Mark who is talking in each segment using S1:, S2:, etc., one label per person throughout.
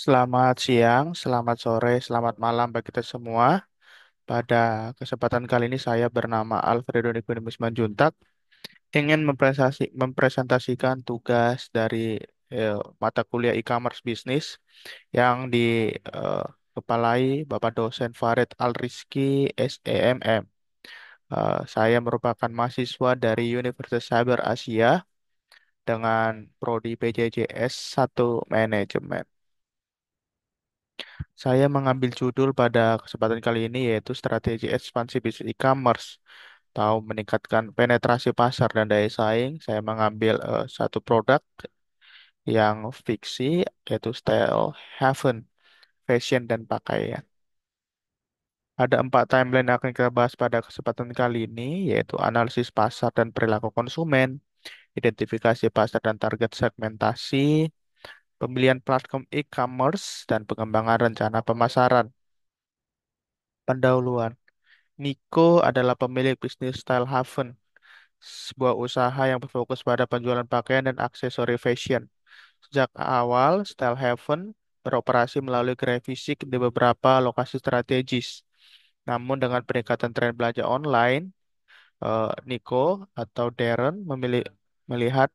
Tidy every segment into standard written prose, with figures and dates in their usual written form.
S1: Selamat siang, selamat sore, selamat malam bagi kita semua. Pada kesempatan kali ini saya bernama Alfredo Nikodemus Manjuntak ingin mempresentasikan tugas dari mata kuliah e-commerce bisnis yang dikepalai Bapak dosen Farid Al-Rizky SEMM. Saya merupakan mahasiswa dari Universitas Cyber Asia dengan prodi PJJS 1 Manajemen. Saya mengambil judul pada kesempatan kali ini yaitu strategi ekspansi bisnis e-commerce. Tahu meningkatkan penetrasi pasar dan daya saing. Saya mengambil satu produk yang fiksi yaitu Style Haven, fashion dan pakaian. Ada 4 timeline yang akan kita bahas pada kesempatan kali ini, yaitu analisis pasar dan perilaku konsumen, identifikasi pasar dan target segmentasi, pemilihan platform e-commerce, dan pengembangan rencana pemasaran. Pendahuluan. Nico adalah pemilik bisnis Style Haven, sebuah usaha yang berfokus pada penjualan pakaian dan aksesori fashion. Sejak awal, Style Haven beroperasi melalui gerai fisik di beberapa lokasi strategis. Namun dengan peningkatan tren belanja online, Nico atau Darren melihat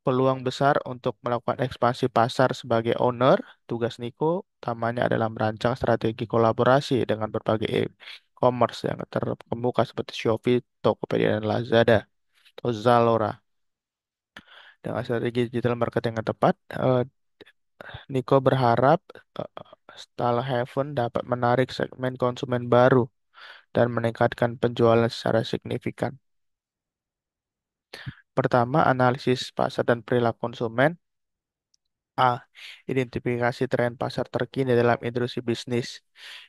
S1: peluang besar untuk melakukan ekspansi pasar sebagai owner. Tugas Nico utamanya adalah merancang strategi kolaborasi dengan berbagai e-commerce yang terkemuka seperti Shopee, Tokopedia, dan Lazada atau Zalora. Dengan strategi digital marketing yang tepat, Nico berharap Style dapat menarik segmen konsumen baru dan meningkatkan penjualan secara signifikan. Pertama, analisis pasar dan perilaku konsumen. A. Identifikasi tren pasar terkini dalam industri bisnis.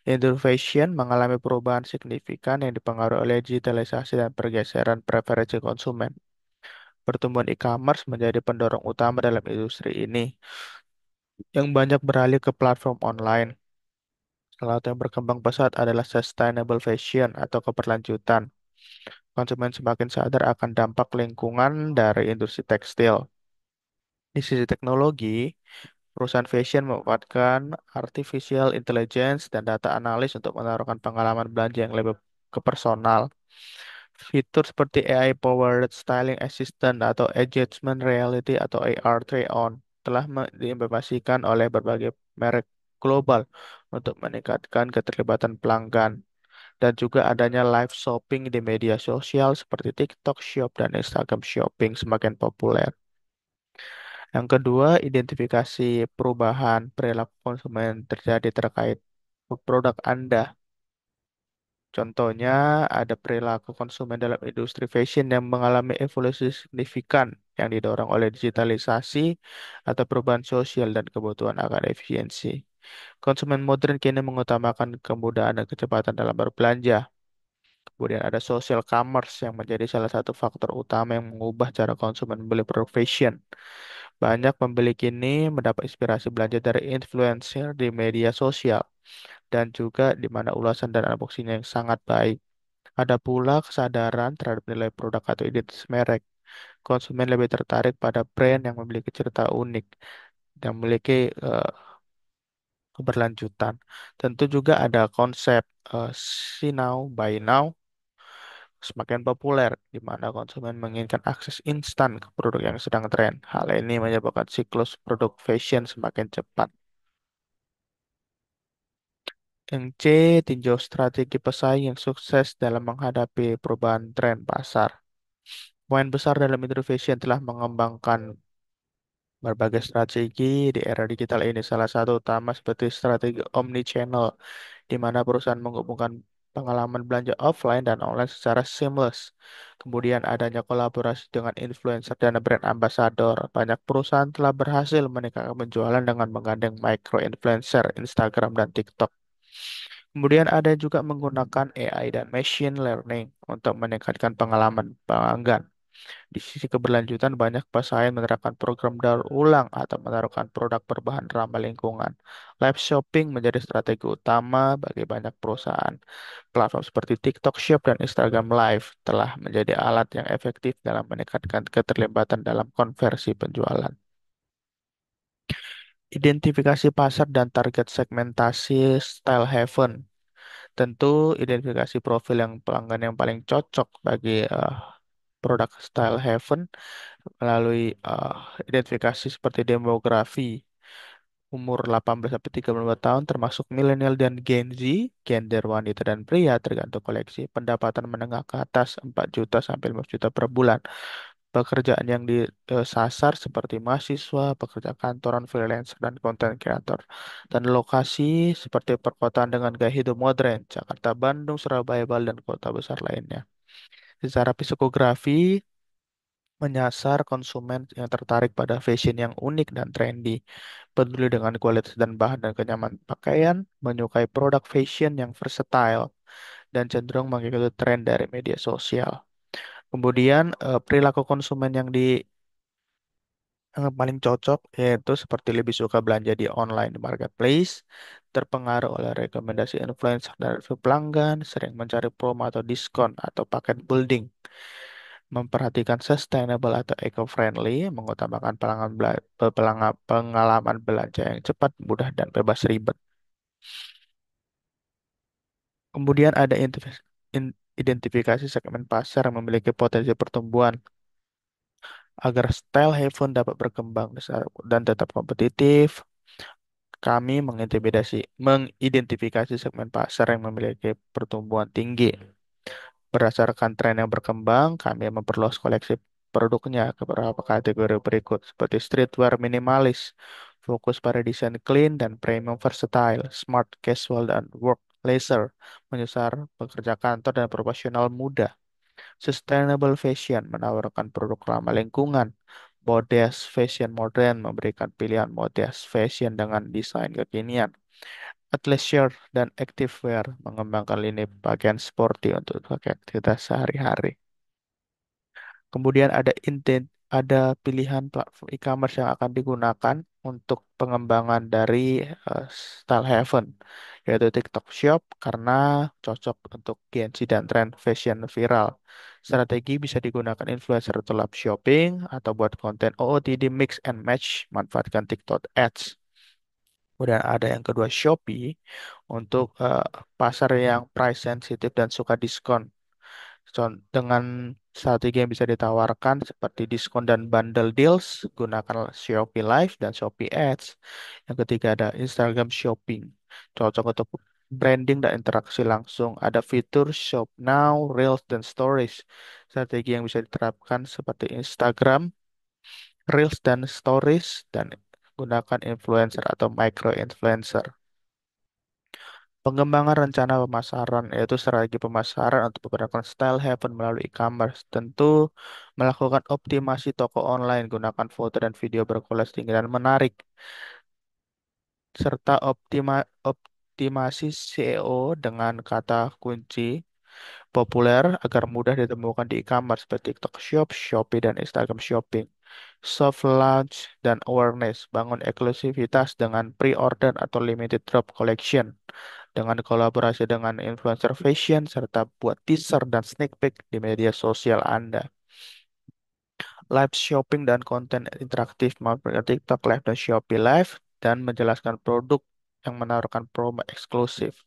S1: Industri fashion mengalami perubahan signifikan yang dipengaruhi oleh digitalisasi dan pergeseran preferensi konsumen. Pertumbuhan e-commerce menjadi pendorong utama dalam industri ini, yang banyak beralih ke platform online. Salah satu yang berkembang pesat adalah sustainable fashion atau keberlanjutan. Konsumen semakin sadar akan dampak lingkungan dari industri tekstil. Di sisi teknologi, perusahaan fashion memanfaatkan artificial intelligence dan data analis untuk menaruhkan pengalaman belanja yang lebih ke personal. Fitur seperti AI-powered styling assistant atau augmented reality atau AR try-on telah diimplementasikan oleh berbagai merek global untuk meningkatkan keterlibatan pelanggan dan juga adanya live shopping di media sosial seperti TikTok Shop dan Instagram Shopping semakin populer. Yang kedua, identifikasi perubahan perilaku konsumen terjadi terkait produk Anda. Contohnya, ada perilaku konsumen dalam industri fashion yang mengalami evolusi signifikan yang didorong oleh digitalisasi atau perubahan sosial dan kebutuhan akan efisiensi. Konsumen modern kini mengutamakan kemudahan dan kecepatan dalam berbelanja. Kemudian ada social commerce yang menjadi salah satu faktor utama yang mengubah cara konsumen membeli produk fashion. Banyak pembeli kini mendapat inspirasi belanja dari influencer di media sosial dan juga di mana ulasan dan unboxingnya yang sangat baik. Ada pula kesadaran terhadap nilai produk atau identitas merek. Konsumen lebih tertarik pada brand yang memiliki cerita unik dan memiliki eh, keberlanjutan. Tentu juga ada konsep see now, buy now semakin populer, di mana konsumen menginginkan akses instan ke produk yang sedang tren. Hal ini menyebabkan siklus produk fashion semakin cepat. Yang C, tinjau strategi pesaing yang sukses dalam menghadapi perubahan tren pasar. Pemain besar dalam industri fashion telah mengembangkan berbagai strategi di era digital ini. Salah satu utama seperti strategi omnichannel, di mana perusahaan menghubungkan pengalaman belanja offline dan online secara seamless. Kemudian adanya kolaborasi dengan influencer dan brand ambassador. Banyak perusahaan telah berhasil meningkatkan penjualan dengan menggandeng micro influencer Instagram dan TikTok. Kemudian ada juga menggunakan AI dan machine learning untuk meningkatkan pengalaman pelanggan. Di sisi keberlanjutan, banyak pesaing menerapkan program daur ulang atau menaruhkan produk berbahan ramah lingkungan. Live shopping menjadi strategi utama bagi banyak perusahaan. Platform seperti TikTok Shop dan Instagram Live telah menjadi alat yang efektif dalam meningkatkan keterlibatan dalam konversi penjualan. Identifikasi pasar dan target segmentasi Style Haven. Tentu identifikasi profil yang pelanggan yang paling cocok bagi produk Style Haven melalui identifikasi seperti demografi, umur 18 sampai 35 tahun termasuk milenial dan Gen Z, gender wanita dan pria tergantung koleksi, pendapatan menengah ke atas 4 juta sampai 5 juta per bulan. Pekerjaan yang disasar seperti mahasiswa, pekerja kantoran, freelancer, dan konten kreator. Dan lokasi seperti perkotaan dengan gaya hidup modern, Jakarta, Bandung, Surabaya, Bali, dan kota besar lainnya. Secara psikografi, menyasar konsumen yang tertarik pada fashion yang unik dan trendy, peduli dengan kualitas dan bahan dan kenyamanan pakaian, menyukai produk fashion yang versatile, dan cenderung mengikuti tren dari media sosial. Kemudian perilaku konsumen yang paling cocok yaitu seperti lebih suka belanja di online marketplace, terpengaruh oleh rekomendasi influencer dan review pelanggan, sering mencari promo atau diskon atau paket building, memperhatikan sustainable atau eco-friendly, mengutamakan pengalaman belanja yang cepat, mudah, dan bebas ribet. Kemudian ada identifikasi segmen pasar yang memiliki potensi pertumbuhan agar style Heaven dapat berkembang dan tetap kompetitif. Kami mengidentifikasi segmen pasar yang memiliki pertumbuhan tinggi. Berdasarkan tren yang berkembang, kami memperluas koleksi produknya ke beberapa kategori berikut, seperti streetwear minimalis, fokus pada desain clean dan premium versatile, smart casual dan work leisure, menyasar pekerja kantor dan profesional muda. Sustainable fashion menawarkan produk ramah lingkungan. Modest fashion modern memberikan pilihan modest fashion dengan desain kekinian. Athleisure dan activewear mengembangkan lini pakaian sporty untuk pakai aktivitas sehari-hari. Kemudian ada pilihan platform e-commerce yang akan digunakan untuk pengembangan dari Style Heaven, yaitu TikTok Shop karena cocok untuk Gen Z dan tren fashion viral. Strategi bisa digunakan influencer untuk live shopping atau buat konten OOTD mix and match, manfaatkan TikTok Ads. Kemudian ada yang kedua Shopee untuk pasar yang price sensitive dan suka diskon. Dengan strategi yang bisa ditawarkan seperti diskon dan bundle deals, gunakan Shopee Live dan Shopee Ads. Yang ketiga ada Instagram Shopping, cocok untuk branding dan interaksi langsung. Ada fitur Shop Now, Reels, dan Stories. Strategi yang bisa diterapkan seperti Instagram, Reels, dan Stories, dan gunakan influencer atau micro influencer. Pengembangan rencana pemasaran yaitu strategi pemasaran untuk menggunakan style haven melalui e-commerce. Tentu melakukan optimasi toko online, gunakan foto dan video berkualitas tinggi dan menarik, serta optimasi SEO dengan kata kunci populer agar mudah ditemukan di e-commerce seperti TikTok Shop, Shopee, dan Instagram Shopping. Soft launch dan awareness, bangun eksklusivitas dengan pre-order atau limited drop collection dengan kolaborasi dengan influencer fashion serta buat teaser dan sneak peek di media sosial Anda. Live shopping dan konten interaktif maupun TikTok Live dan Shopee Live dan menjelaskan produk yang menawarkan promo eksklusif.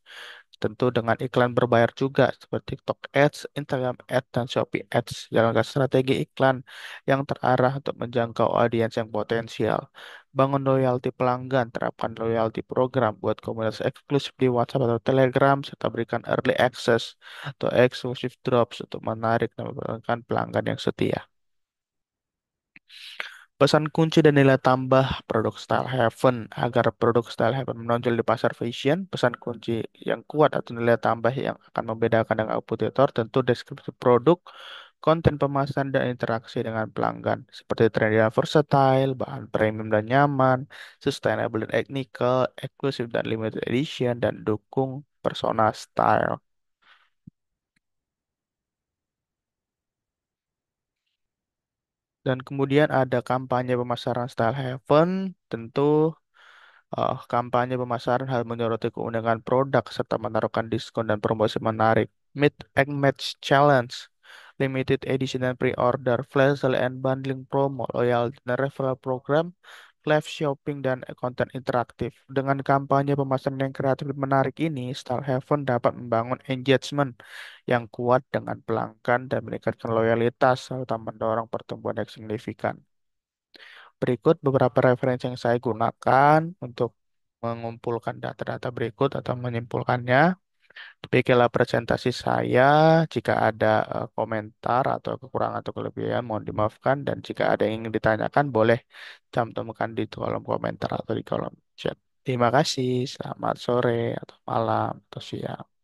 S1: Tentu dengan iklan berbayar juga seperti TikTok Ads, Instagram Ads, dan Shopee Ads. Jalankan strategi iklan yang terarah untuk menjangkau audiens yang potensial. Bangun loyalty pelanggan, terapkan loyalty program buat komunitas eksklusif di WhatsApp atau Telegram, serta berikan early access atau exclusive drops untuk menarik dan mempertahankan pelanggan yang setia. Pesan kunci dan nilai tambah produk Style Heaven agar produk Style Heaven menonjol di pasar fashion, pesan kunci yang kuat atau nilai tambah yang akan membedakan dengan kompetitor tentu deskripsi produk, konten pemasaran dan interaksi dengan pelanggan seperti trendy dan versatile, bahan premium dan nyaman, sustainable dan ethical, eksklusif dan limited edition, dan dukung persona style. Dan kemudian ada kampanye pemasaran Style Heaven, tentu kampanye pemasaran harus menyoroti keunikan produk serta menaruhkan diskon dan promosi menarik. Meet and Match Challenge, limited edition dan pre-order, flash sale and bundling promo, loyalty dan referral program, live shopping, dan konten interaktif. Dengan kampanye pemasaran yang kreatif dan menarik ini, Starhaven dapat membangun engagement yang kuat dengan pelanggan dan meningkatkan loyalitas serta mendorong pertumbuhan yang signifikan. Berikut beberapa referensi yang saya gunakan untuk mengumpulkan data-data berikut atau menyimpulkannya. Demikianlah presentasi saya. Jika ada komentar atau kekurangan atau kelebihan, mohon dimaafkan. Dan jika ada yang ingin ditanyakan, boleh cantumkan di kolom komentar atau di kolom chat. Terima kasih. Selamat sore atau malam atau siang.